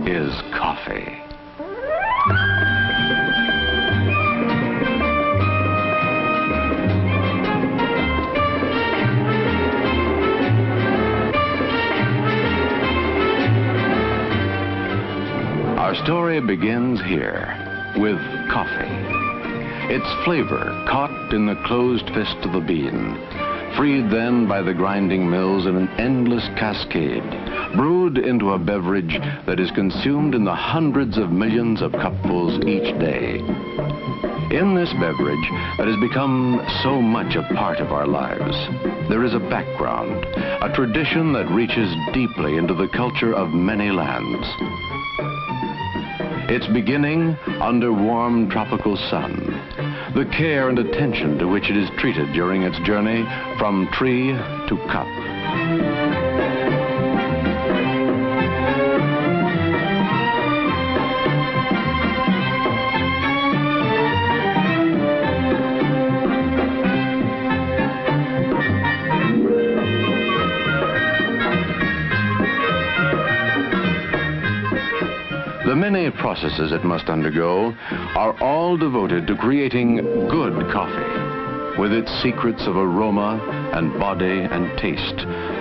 is coffee. Our story begins here with coffee. Its flavor caught in the closed fist of the bean, freed then by the grinding mills in an endless cascade, brewed into a beverage that is consumed in the hundreds of millions of cupfuls each day. In this beverage that has become so much a part of our lives, there is a background, a tradition that reaches deeply into the culture of many lands. Its beginning under warm tropical sun, the care and attention to which it is treated during its journey from tree to cup. The many processes it must undergo are all devoted to creating good coffee, with its secrets of aroma and body and taste,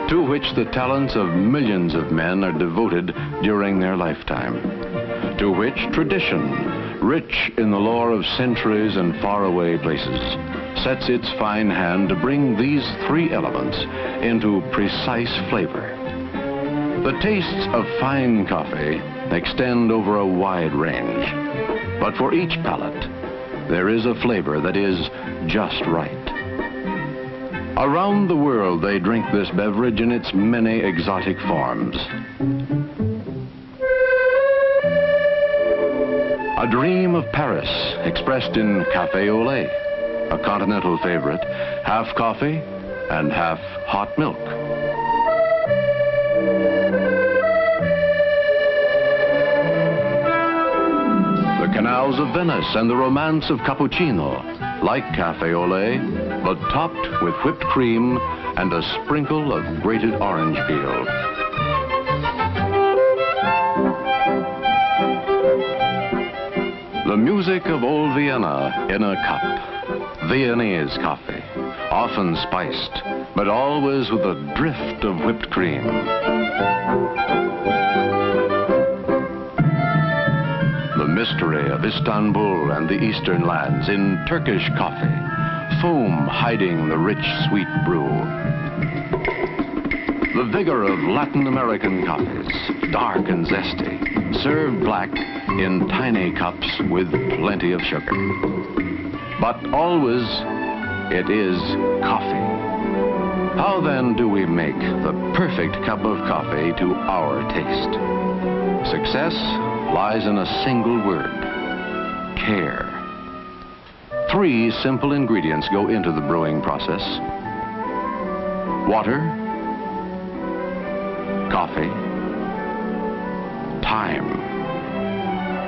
to which the talents of millions of men are devoted during their lifetime, to which tradition, rich in the lore of centuries and faraway places, sets its fine hand to bring these three elements into precise flavor. The tastes of fine coffee extend over a wide range, but for each palate, there is a flavor that is just right. Around the world, they drink this beverage in its many exotic forms. A dream of Paris, expressed in Café au lait, a continental favorite, half coffee and half hot milk. Canals of Venice and the romance of cappuccino, like Café au lait, but topped with whipped cream and a sprinkle of grated orange peel. The music of old Vienna in a cup. Viennese coffee, often spiced, but always with a drift of whipped cream. Mystery of Istanbul and the eastern lands in Turkish coffee, foam hiding the rich, sweet brew. The vigor of Latin American coffees, dark and zesty, served black in tiny cups with plenty of sugar. But always, it is coffee. How then do we make the perfect cup of coffee to our taste? Success lies in a single word: care. Three simple ingredients go into the brewing process: water, coffee, time.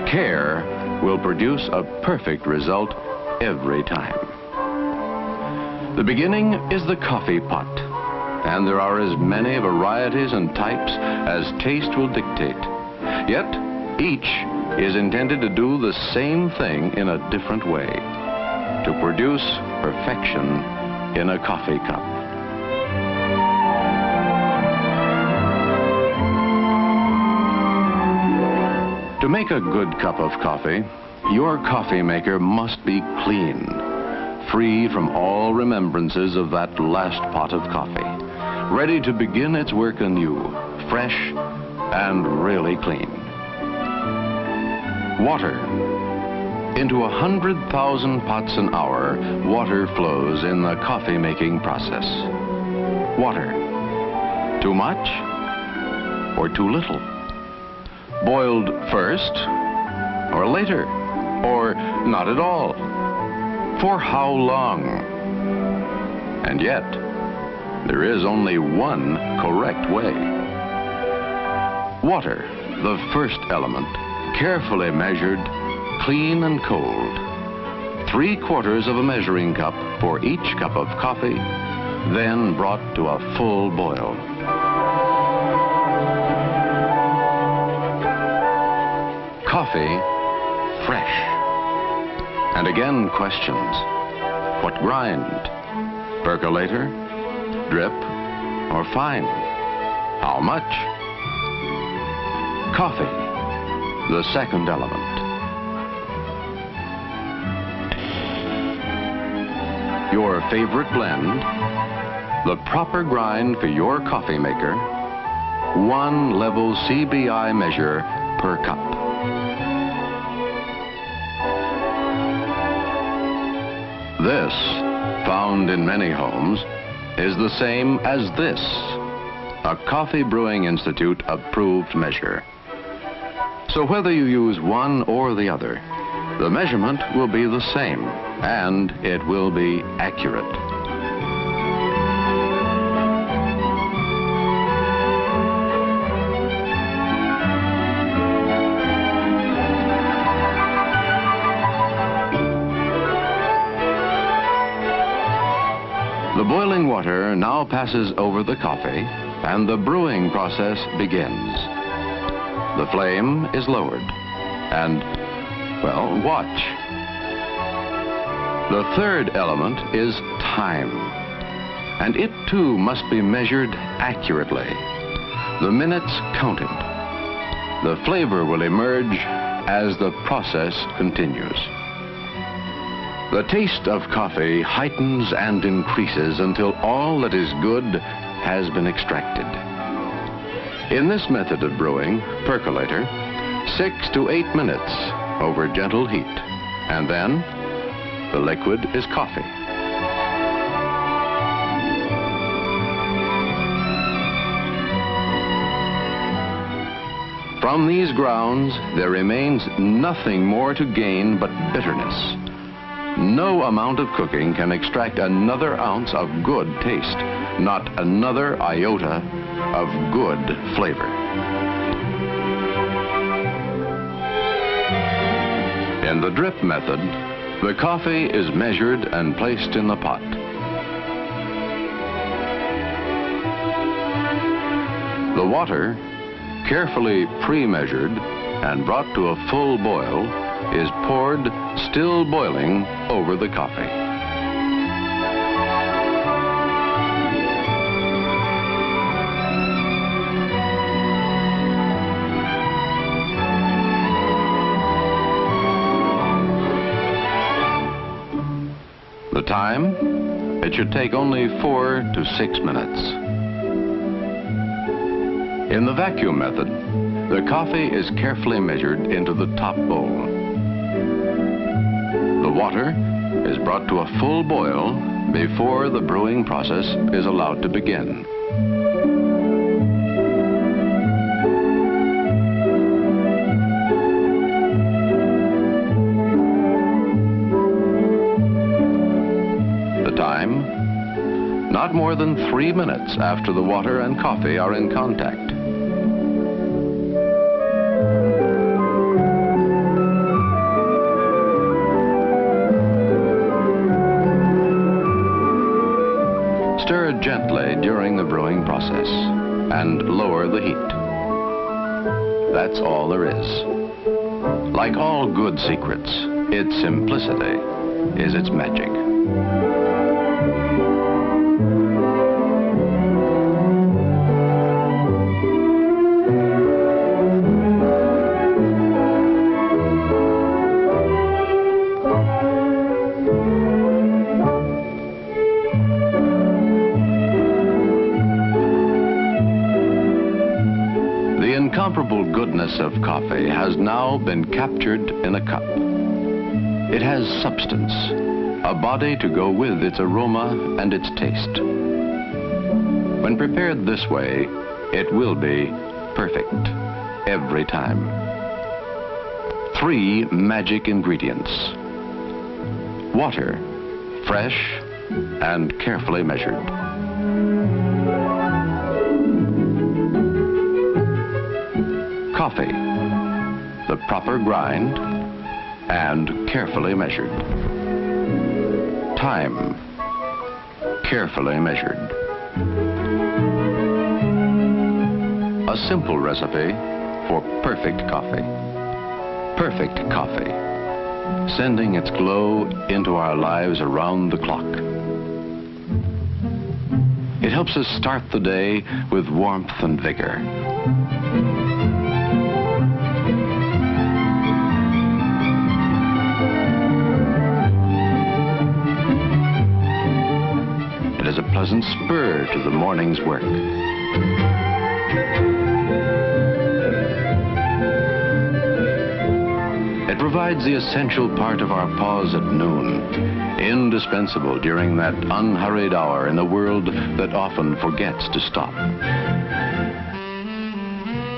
Care will produce a perfect result every time. The beginning is the coffee pot, and there are as many varieties and types as taste will dictate. Yet, each is intended to do the same thing in a different way, to produce perfection in a coffee cup. To make a good cup of coffee, your coffee maker must be clean, free from all remembrances of that last pot of coffee, ready to begin its work anew, fresh and really clean. Water. Into 100,000 pots an hour, water flows in the coffee-making process. Water. Too much or too little? Boiled first or later? Or not at all? For how long? And yet, there is only one correct way. Water, the first element, carefully measured, clean and cold. 3/4 of a measuring cup for each cup of coffee, then brought to a full boil. coffee fresh. And again, questions. What grind? Percolator, drip, or fine? How much? Coffee, the second element. Your favorite blend, the proper grind for your coffee maker, one level CBI measure per cup. This, found in many homes, is the same as this, a Coffee Brewing Institute approved measure. So whether you use one or the other, the measurement will be the same, and it will be accurate. The boiling water now passes over the coffee, and the brewing process begins. The flame is lowered, and, well, watch. The third element is time, and it too must be measured accurately. The minutes counted. The flavor will emerge as the process continues. The taste of coffee heightens and increases until all that is good has been extracted. In this method of brewing, percolator, 6 to 8 minutes over gentle heat, and then the liquid is coffee. From these grounds, there remains nothing more to gain but bitterness. No amount of cooking can extract another ounce of good taste, not another iota of good flavor. In the drip method, the coffee is measured and placed in the pot. The water, carefully pre-measured and brought to a full boil, is poured, still boiling, over the coffee. The time? It should take only 4 to 6 minutes. In the vacuum method, the coffee is carefully measured into the top bowl. The water is brought to a full boil before the brewing process is allowed to begin. The time? Not more than 3 minutes after the water and coffee are in contact. Stir gently during the brewing process and lower the heat. That's all there is. Like all good secrets, its simplicity is its magic. The incomparable goodness of coffee has now been captured in a cup. It has substance, a body to go with its aroma and its taste. When prepared this way, it will be perfect every time. 3 magic ingredients. Water, fresh and carefully measured. Coffee, the proper grind and carefully measured. Time, carefully measured. A simple recipe for perfect coffee. perfect coffee, sending its glow into our lives around the clock. It helps us start the day with warmth and vigor. It is a pleasant spur to the morning's work. It provides the essential part of our pause at noon, indispensable during that unhurried hour in a world that often forgets to stop.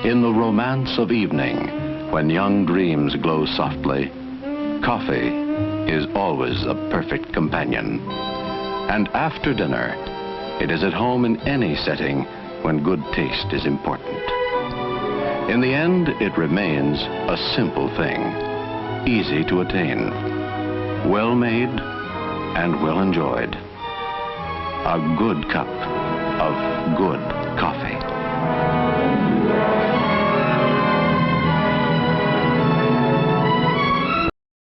In the romance of evening, when young dreams glow softly, coffee is always a perfect companion. And after dinner, it is at home in any setting when good taste is important. In the end, it remains a simple thing, easy to attain, well made and well enjoyed. A good cup of good